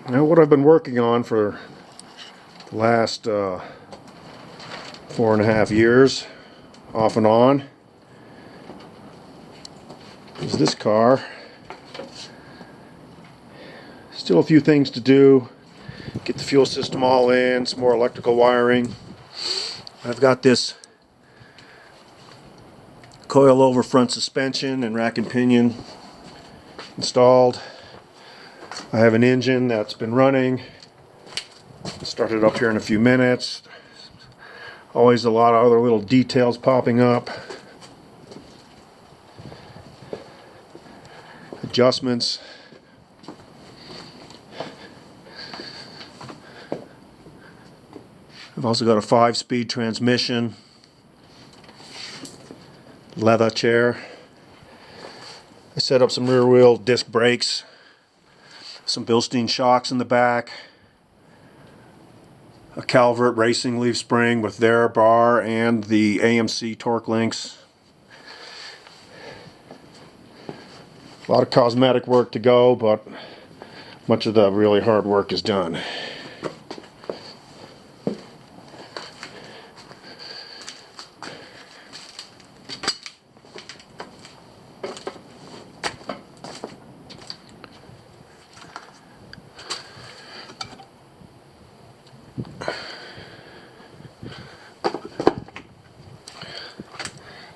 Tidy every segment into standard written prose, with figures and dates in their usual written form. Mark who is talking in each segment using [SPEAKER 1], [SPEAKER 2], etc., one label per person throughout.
[SPEAKER 1] Now, what I've been working on for the last 4.5 years, off and on, is this car. Still a few things to do. Get the fuel system all in, some more electrical wiring. I've got this coil-over front suspension and rack and pinion installed. I have an engine that's been running. I'll start it up here in a few minutes. Always a lot of other little details popping up. Adjustments. I've also got a 5-speed transmission. Leather chair. I set up some rear wheel disc brakes. Some Bilstein shocks in the back. A Calvert racing leaf spring with their bar and the AMC torque links. A lot of cosmetic work to go, but much of the really hard work is done.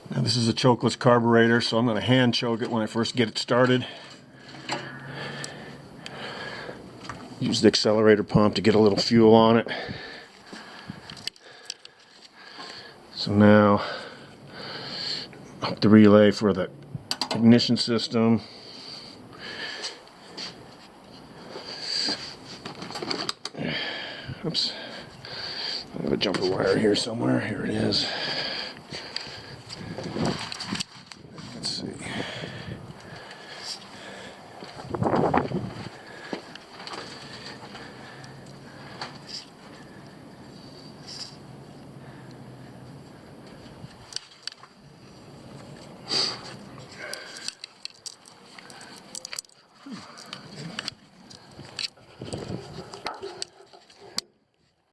[SPEAKER 1] Now this is a chokeless carburetor, so I'm going to hand choke it when I first get it started. Use the accelerator pump to get a little fuel on it. So now, up the relay for the ignition system. Oops. I have a jumper wire here somewhere. Here it is.